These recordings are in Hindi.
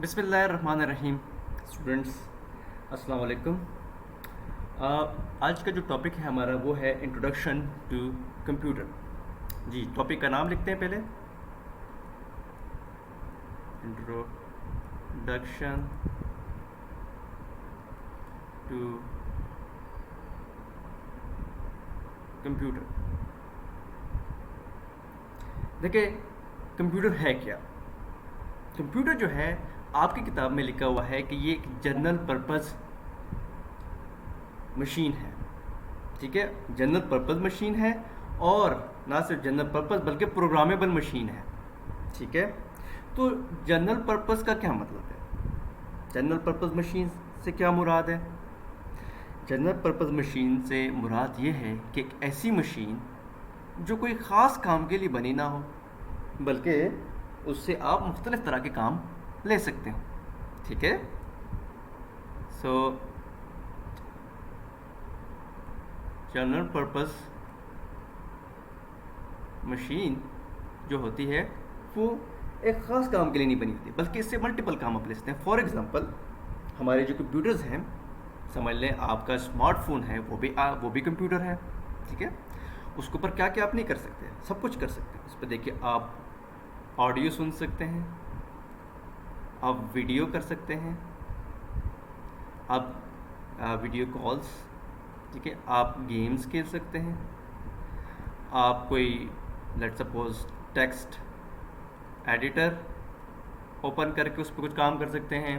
बिस्मिल्लाहिर्रहमानिर्रहीम। स्टूडेंट्स, अस्सलाम वालेकुम। आज का जो टॉपिक है हमारा वो है इंट्रोडक्शन टू कंप्यूटर। जी, टॉपिक का नाम लिखते हैं पहले। Introduction to computer. देखिए, कंप्यूटर है क्या? कंप्यूटर जो है आपकी किताब में लिखा हुआ है कि ये एक जनरल पर्पस मशीन है। ठीक है, जनरल पर्पस मशीन है, और ना सिर्फ जनरल पर्पस बल्कि प्रोग्रामेबल मशीन है। ठीक है, तो जनरल पर्पस का क्या मतलब है? जनरल पर्पस मशीन से क्या मुराद है? जनरल पर्पस मशीन से मुराद ये है कि एक ऐसी मशीन जो कोई ख़ास काम के लिए बनी ना हो, बल्कि उससे आप मुख्तलिफ़ तरह के काम ले सकते हो। ठीक है, सो जनरल पर्पस मशीन जो होती है वो एक ख़ास काम के लिए नहीं बनी होती, बल्कि इससे मल्टीपल काम आप ले सकते हैं। फॉर एग्ज़ाम्पल, हमारे जो कंप्यूटर्स हैं, समझ लें आपका स्मार्टफोन है, वो भी कंप्यूटर है। ठीक है, उसके ऊपर क्या क्या आप नहीं कर सकते, सब कुछ कर सकते हैं। उस पर देखिए, आप ऑडियो सुन सकते हैं, आप वीडियो कर सकते हैं, आप वीडियो कॉल्स, ठीक है, आप गेम्स खेल सकते हैं, आप कोई let's suppose text editor open करके उस पर कुछ काम कर सकते हैं।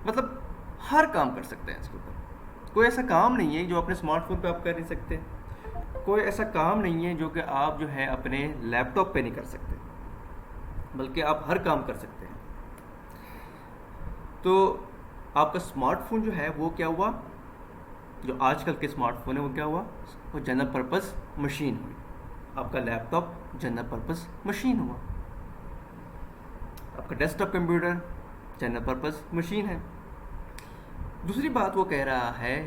मतलब हर काम कर सकते हैं इसके ऊपर। कोई ऐसा काम नहीं है जो अपने स्मार्टफोन पे आप कर नहीं सकते, कोई ऐसा काम नहीं है जो कि आप जो है अपने लैपटॉप पे नहीं कर सकते, बल्कि आप हर काम कर सकते हैं। तो आपका स्मार्टफोन जो है वो क्या हुआ, जो आजकल के स्मार्टफोन है वो क्या हुआ, वो जनरल पर्पस मशीन हुई। आपका लैपटॉप जनरल पर्पस मशीन हुआ, आपका desktop computer general purpose machine है। दूसरी बात वो कह रहा है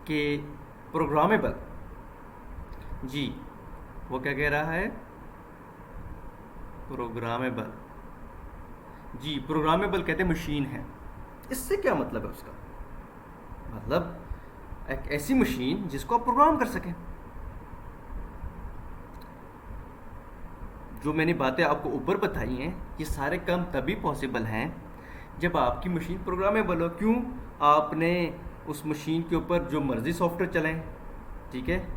कि प्रोग्रामेबल। जी, वो क्या कह रहा है? प्रोग्रामेबल। जी, प्रोग्रामेबल कहते हैं मशीन है। इससे क्या मतलब है उसका? मतलब एक ऐसी मशीन जिसको आप प्रोग्राम कर सकें। जो मैंने बातें आपको ऊपर बताई हैं, ये सारे काम तभी पॉसिबल हैं जब आपकी मशीन प्रोग्रामेबल हो। क्यों? आपने उस मशीन के ऊपर जो मर्ज़ी सॉफ्टवेयर चलाएं, ठीक है,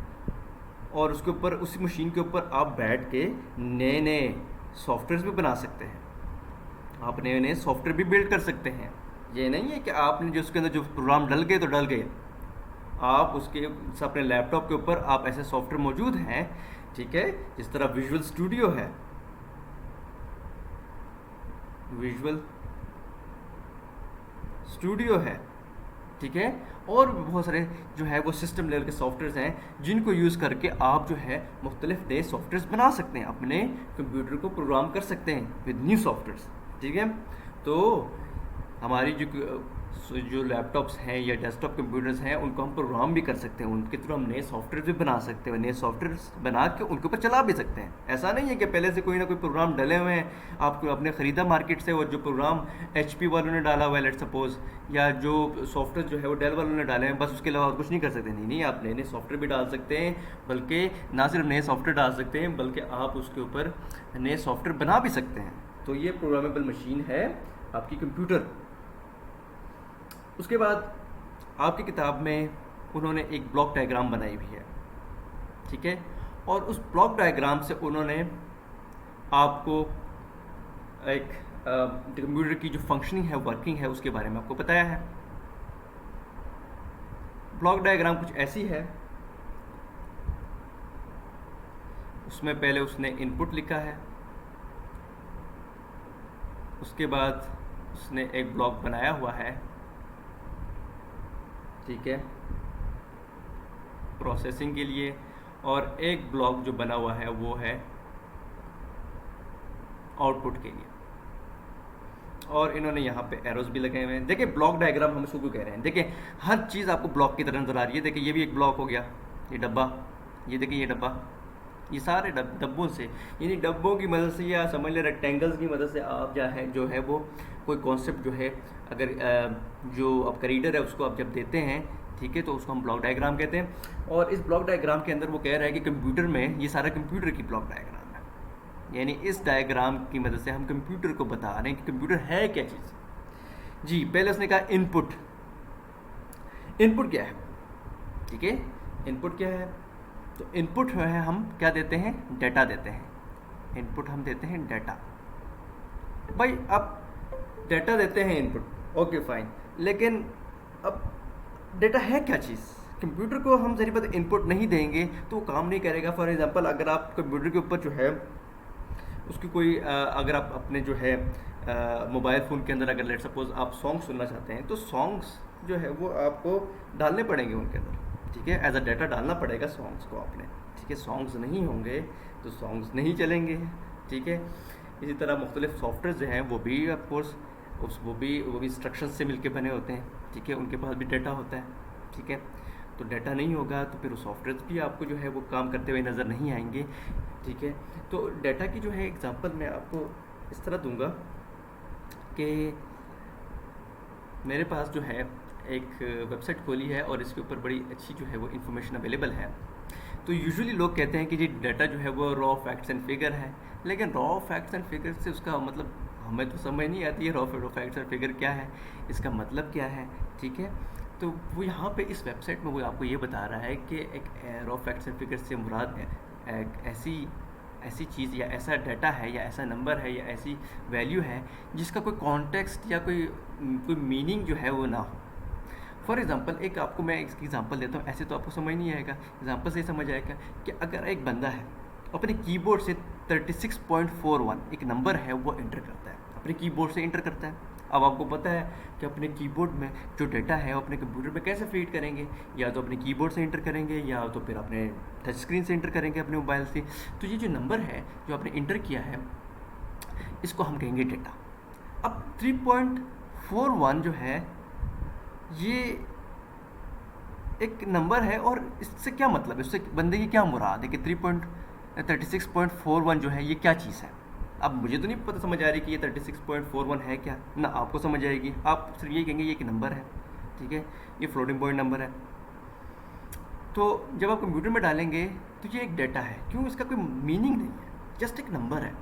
और उसके ऊपर, उसी मशीन के ऊपर आप बैठ के नए नए सॉफ्टवेयर भी बना सकते हैं, आप नए नए सॉफ्टवेयर भी बिल्ड कर सकते हैं। ये नहीं है कि आपने जो उसके अंदर जो प्रोग्राम डल गए तो डल गए। आप उसके अपने लैपटॉप के ऊपर आप ऐसे सॉफ्टवेयर मौजूद हैं, ठीक है, जिस तरह विजुअल स्टूडियो है, विजुअल स्टूडियो है, ठीक है, और भी बहुत सारे जो है वो सिस्टम लेवल के सॉफ्टवेयर हैं जिनको यूज़ करके आप जो है मुख्तलिफ नए सॉफ्टवेयर बना सकते हैं, अपने कंप्यूटर को प्रोग्राम कर सकते हैं विद न्यू सॉफ्टवेयर। ठीक है, तो हमारी जो लैपटॉप्स हैं या डेस्कटॉप कंप्यूटर्स हैं उनको हम प्रोग्राम भी कर सकते हैं, उनके थ्रू हम नए सॉफ्टवेयर भी बना सकते हैं, नए सॉफ्टवेयर बना के उनके ऊपर चला भी सकते हैं। ऐसा नहीं है कि पहले से कोई ना कोई प्रोग्राम डले हुए हैं, आपको आपने ख़रीदा मार्केट से, और जो प्रोग्राम HP वालों ने डाला हुआ है लेट्स सपोज, या जो सॉफ्टवेयर जो है वो डेल वालों ने डाले हैं, बस उसके अलावा और कुछ नहीं कर सकते। नहीं, आप नए नए सॉफ्टवेयर भी डाल सकते हैं, बल्कि ना सिर्फ नए सॉफ्टवेयर डाल सकते हैं बल्कि आप उसके ऊपर नए सॉफ्टवेयर बना भी सकते हैं। तो ये प्रोग्रामेबल मशीन है आपकी कंप्यूटर। उसके बाद आपकी किताब में उन्होंने एक ब्लॉक डायग्राम बनाई हुई है, ठीक है, और उस ब्लॉक डायग्राम से उन्होंने आपको एक कंप्यूटर की जो फंक्शनिंग है, वर्किंग है, उसके बारे में आपको बताया है। ब्लॉक डायग्राम कुछ ऐसी है, उसमें पहले उसने इनपुट लिखा है, उसके बाद उसने एक ब्लॉक बनाया हुआ है, ठीक है, प्रोसेसिंग के लिए, और एक ब्लॉक जो बना हुआ है वो है आउटपुट के लिए। और इन्होंने यहाँ पे एरोज भी लगाए हुए हैं। देखिए, ब्लॉक डायग्राम हम इसको क्यों कह रहे हैं? देखिए, हर चीज़ आपको ब्लॉक की तरह नजर आ रही है। देखिए, ये भी एक ब्लॉक हो गया, ये डब्बा, ये देखिए ये डब्बा, ये सारे डब्बों से, यानी डब्बों की मदद से या समझ ले रेक्टेंगल्स की मदद से आप जो है वो कोई कॉन्सेप्ट जो है, अगर जो आपका रीडर है उसको आप जब देते हैं, ठीक है, तो उसको हम ब्लॉक डायग्राम कहते हैं। और इस ब्लॉक डायग्राम के अंदर वो कह रहा है कि कंप्यूटर में ये सारा कंप्यूटर की ब्लॉक डायग्राम है, यानी इस डायग्राम की मदद से हम कंप्यूटर को बता रहे हैं कि कंप्यूटर है क्या चीज़। जी, पहले उसने कहा इनपुट। इनपुट क्या है, ठीक है, इनपुट क्या है, तो इनपुट जो है हम क्या देते हैं, डाटा देते हैं। इनपुट हम देते हैं डाटा। भाई अब डाटा देते हैं इनपुट, ओके फाइन, लेकिन अब डाटा है क्या चीज़। कंप्यूटर को हम जरिए बात इनपुट नहीं देंगे तो वो काम नहीं करेगा। फॉर एग्जांपल अगर आप कंप्यूटर के ऊपर जो है उसकी कोई अगर आप अपने जो है मोबाइल फ़ोन के अंदर अगर लेट सपोज आप सॉन्ग सुनना चाहते हैं, तो सॉन्ग्स जो है वो आपको डालने पड़ेंगे उनके अंदर, ठीक है, एज अ डाटा डालना पड़ेगा सॉन्ग्स को आपने, ठीक है। सॉन्ग्स नहीं होंगे तो सॉन्ग्स नहीं चलेंगे, ठीक है। इसी तरह मुख्तलिफ सॉफ्टवेयर जो हैं वो भी ऑफकोर्स वो भी इंस्ट्रक्शन से मिलके बने होते हैं, ठीक है, उनके पास भी डाटा होता है, ठीक है। तो डाटा नहीं होगा तो फिर वो सॉफ्टवेयर भी आपको जो है वो काम करते हुए नज़र नहीं आएंगे, ठीक है। तो डाटा की जो है एग्जांपल मैं आपको इस तरह दूंगा कि मेरे पास जो है एक वेबसाइट खोली है और इसके ऊपर बड़ी अच्छी जो है वो इन्फॉर्मेशन अवेलेबल है। तो यूजुअली लोग कहते हैं कि जी डाटा जो है वो रॉ फैक्ट्स एंड फिगर है, लेकिन रॉ फैक्ट्स एंड फिगर से उसका मतलब हमें तो समझ नहीं आती है रॉ फैक्ट्स एंड फिगर क्या है, इसका मतलब क्या है, ठीक है। तो वो यहाँ पे इस वेबसाइट में वो आपको ये बता रहा है कि एक रॉ फैक्ट्स एंड फिगर से मुराद एक ऐसी चीज़ या ऐसा डाटा है या ऐसा नंबर है या ऐसी वैल्यू है जिसका कोई कॉन्टेक्स्ट या कोई मीनिंग जो है वो ना हो। फॉर एग्ज़ाम्पल एक आपको मैं इसकी एग्जांपल देता हूँ, ऐसे तो आपको समझ नहीं आएगा, एग्जांपल से समझ आएगा कि अगर एक बंदा है अपने कीबोर्ड से 36.41 एक नंबर है वो एंटर करता है, अपने कीबोर्ड से एंटर करता है। अब आपको पता है कि अपने कीबोर्ड में जो डाटा है वो अपने कंप्यूटर में कैसे फीड करेंगे, या तो अपने कीबोर्ड से एंटर करेंगे या तो फिर अपने टच स्क्रीन से एंटर करेंगे अपने मोबाइल से। तो ये जो नंबर है जो आपने एंटर किया है इसको हम कहेंगे डाटा। अब 3.41 जो है ये एक नंबर है और इससे क्या मतलब है, इससे बंदे की क्या मुराद है कि 36.41 जो है ये क्या चीज़ है। अब मुझे तो नहीं पता समझ आ रही कि ये 36.41 है क्या ना, आपको समझ आएगी, आप सिर्फ ये कहेंगे ये एक नंबर है, ठीक है, ये फ्लोटिंग पॉइंट नंबर है। तो जब आप कंप्यूटर में डालेंगे तो ये एक डाटा है, क्यों, इसका कोई मीनिंग नहीं है, जस्ट एक नंबर है।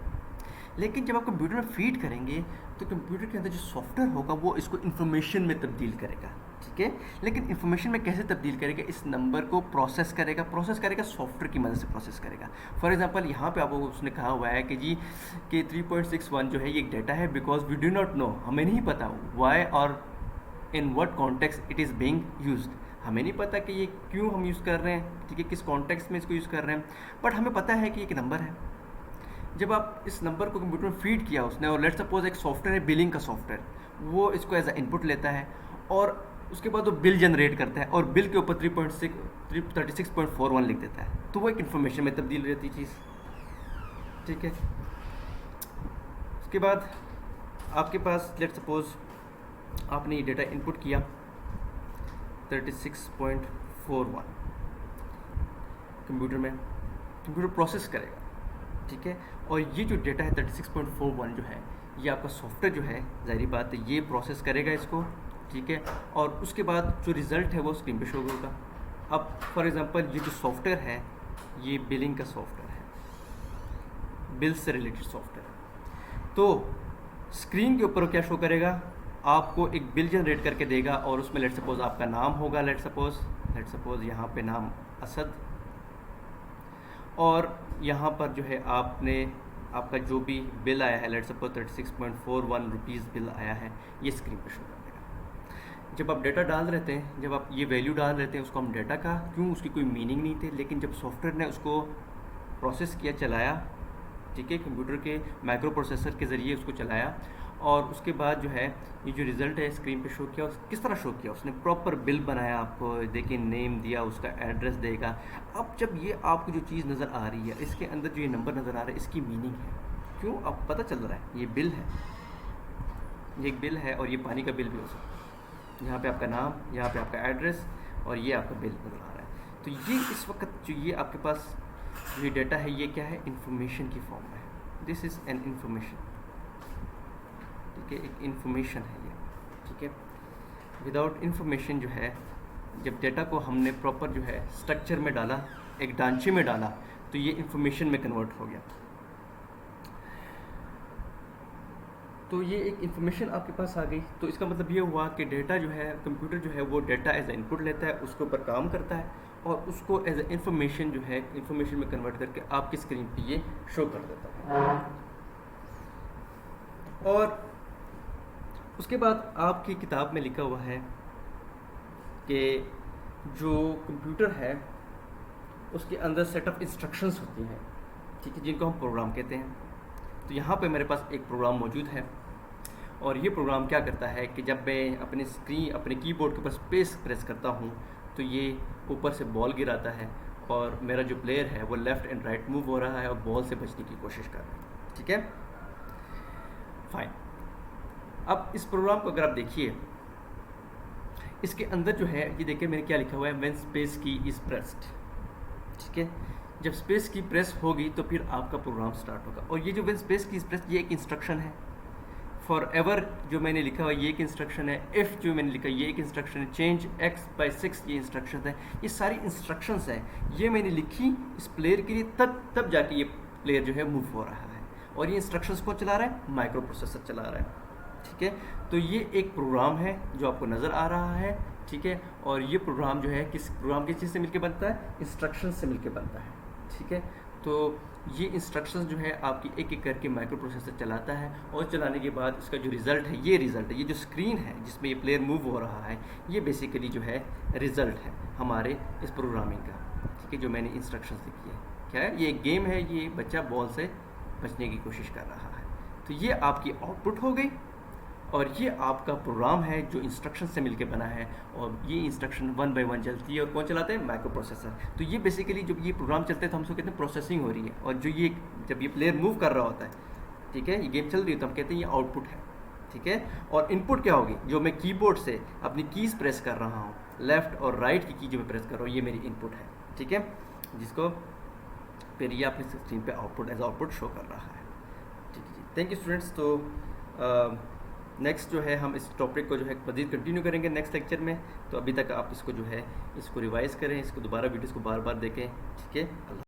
लेकिन जब आप कंप्यूटर में फीड करेंगे तो कंप्यूटर के अंदर जो सॉफ्टवेयर होगा वो इसको इन्फॉर्मेशन में तब्दील करेगा, ठीक है। लेकिन इन्फॉर्मेशन में कैसे तब्दील करेगा, इस नंबर को प्रोसेस करेगा सॉफ्टवेयर की मदद से प्रोसेस करेगा। फॉर एग्जांपल यहाँ पे आपको उसने कहा हुआ है कि जी कि 3.61 जो है ये एक डाटा है, because we do not know, हमें नहीं पता वाई और in what context it is being used, हमें नहीं पता कि ये क्यों हम यूज़ कर रहे हैं, ठीक है, किस कॉन्टेक्स्ट में इसको यूज़ कर रहे हैं, बट हमें पता है कि एक नंबर है। जब आप इस नंबर को कंप्यूटर में फीड किया उसने, और लेट्स सपोज एक सॉफ्टवेयर है बिलिंग का सॉफ्टवेयर, वो इसको एज अ इनपुट लेता है और उसके बाद वो बिल जनरेट करता है और बिल के ऊपर 36.41 लिख देता है, तो वो एक इन्फॉर्मेशन में तब्दील रहती चीज़, ठीक है। उसके बाद आपके पास लेट्स सपोज आपने ये डेटा इनपुट किया 36.41 कंप्यूटर में, कंप्यूटर प्रोसेस करेगा, ठीक है। और ये जो डेटा है 36.41 जो है ये आपका सॉफ्टवेयर जो है ज़ाहिर बात है ये प्रोसेस करेगा इसको, ठीक है, और उसके बाद जो रिज़ल्ट है वो स्क्रीन पे शो होगा। अब फॉर एग्जांपल ये जो सॉफ्टवेयर है ये बिलिंग का सॉफ्टवेयर है, बिल से रिलेटेड सॉफ्टवेयर है, तो स्क्रीन के ऊपर क्या शो करेगा, आपको एक बिल जनरेट करके देगा और उसमें लेट सपोज आपका नाम होगा, लेट सपोज यहाँ पे नाम असद, और यहाँ पर जो है आपका जो भी बिल आया है लेट सपोज 36.41 रुपीज़ बिल आया है, ये स्क्रीन पर शो कर देगा। जब आप डाटा डाल रहे थे, जब आप ये वैल्यू डाल रहे थे उसको हम डाटा का, क्यों, उसकी कोई मीनिंग नहीं थी, लेकिन जब सॉफ्टवेयर ने उसको प्रोसेस किया, चलाया, ठीक है, कंप्यूटर के माइक्रो प्रोसेसर के ज़रिए उसको चलाया और उसके बाद जो है ये जो रिज़ल्ट है स्क्रीन पे शो किया, किस तरह शो किया, उसने प्रॉपर बिल बनाया, आपको देखिए नेम दिया, उसका एड्रेस देगा। अब जब ये आपको जो चीज़ नज़र आ रही है इसके अंदर जो ये नंबर नज़र आ रहा है इसकी मीनिंग है, क्यों, आपको पता चल रहा है ये बिल है, ये एक बिल है और ये पानी का बिल भी हो सकता है, यहाँ पे आपका नाम, यहाँ पे आपका एड्रेस और ये आपका बिल नज़र आ रहा है। तो ये इस वक्त जो ये आपके पास ये डेटा है ये क्या है, इंफॉर्मेशन की फॉर्म में है। दिस इज़ एन इंफॉर्मेशन, ठीक है, एक इंफॉर्मेशन है ये, ठीक है। विदाउट इंफॉर्मेशन जो है, जब डेटा को हमने प्रॉपर जो है स्ट्रक्चर में डाला, एक ढांचे में डाला, तो ये इंफॉर्मेशन में कन्वर्ट हो गया। तो ये एक इंफॉर्मेशन आपके पास आ गई, तो इसका मतलब ये हुआ कि डेटा जो है, कंप्यूटर जो है वो डेटा एज ए इनपुट लेता है, उसके ऊपर काम करता है और उसको एज ए इंफॉर्मेशन जो है इंफॉर्मेशन में कन्वर्ट करके आपकी स्क्रीन पे ये शो कर देता है। और उसके बाद आपकी किताब में लिखा हुआ है कि जो कंप्यूटर है उसके अंदर सेट ऑफ इंस्ट्रक्शंस होती हैं, ठीक है, जिनको हम प्रोग्राम कहते हैं। तो यहाँ पे मेरे पास एक प्रोग्राम मौजूद है और ये प्रोग्राम क्या करता है कि जब मैं अपने कीबोर्ड के ऊपर स्पेस प्रेस करता हूँ तो ये ऊपर से बॉल गिराता है और मेरा जो प्लेयर है वो लेफ़्ट एंड राइट मूव हो रहा है और बॉल से बचने की कोशिश कर रहा है, ठीक है, फाइन। अब इस प्रोग्राम को अगर आप देखिए, इसके अंदर जो है ये देखिए मैंने क्या लिखा हुआ है, व्हेन स्पेस की इज़ प्रेस्ड, ठीक है। जब स्पेस की प्रेस होगी तो फिर आपका प्रोग्राम स्टार्ट होगा। और ये जो व्हेन स्पेस की इज़ प्रेस्ड ये एक इंस्ट्रक्शन है। फॉर एवर जो मैंने लिखा हुआ ये एक इंस्ट्रक्शन है। इफ़ जो मैंने लिखा ये एक इंस्ट्रक्शन है। चेंज x by 6 ये इंस्ट्रक्शन है। ये सारी इंस्ट्रक्शंस हैं, ये मैंने लिखी इस प्लेयर के लिए, तब जाके ये प्लेयर जो है मूव हो रहा है। और ये इंस्ट्रक्शंस को चला रहा है, माइक्रो प्रोसेसर चला रहा है, ठीक है। तो ये एक प्रोग्राम है जो आपको नज़र आ रहा है, ठीक है। और ये प्रोग्राम जो है किस प्रोग्राम किस चीज़ से मिलके बनता है, इंस्ट्रक्शन से मिलके बनता है, ठीक है। तो ये इंस्ट्रक्शंस जो है आपकी एक एक करके माइक्रो प्रोसेसर चलाता है और चलाने के बाद इसका जो रिज़ल्ट है, ये रिज़ल्ट है, ये जो स्क्रीन है जिसमें ये प्लेयर मूव हो रहा है, ये बेसिकली जो है रिज़ल्ट है हमारे इस प्रोग्रामिंग का, ठीक है, जो मैंने इंस्ट्रक्शंस लिखी है। क्या है, ये एक गेम है, ये बच्चा बॉल से बचने की कोशिश कर रहा है। तो ये आपकी आउटपुट हो गई और ये आपका प्रोग्राम है जो इंस्ट्रक्शन से मिलके बना है और ये इंस्ट्रक्शन 1 by 1 चलती है। और कौन चलाते हैं, माइक्रो प्रोसेसर। तो ये बेसिकली जब ये प्रोग्राम चलते हैं तो हम उसको कहते हैं प्रोसेसिंग हो रही है। और जो ये जब ये प्लेयर मूव कर रहा होता है, ठीक है, ये गेम चल रही है, तो हम कहते हैं ये आउटपुट है, ठीक है। और इनपुट क्या होगी, जो मैं कीबोर्ड से अपनी कीज़ प्रेस कर रहा हूँ, लेफ़्ट और राइट की की जो मैं प्रेस कर रहा हूँ, ये मेरी इनपुट है, ठीक है, जिसको फिर ये अपनी स्क्रीन पे आउटपुट एज आउटपुट शो कर रहा है, ठीक है जी। Thank you students. तो नेक्स्ट जो है हम इस टॉपिक को जो है मज़ीद कंटिन्यू करेंगे नेक्स्ट लेक्चर में। तो अभी तक आप इसको जो है इसको रिवाइज़ करें, इसको दोबारा वीडियोस को बार बार देखें, ठीक है।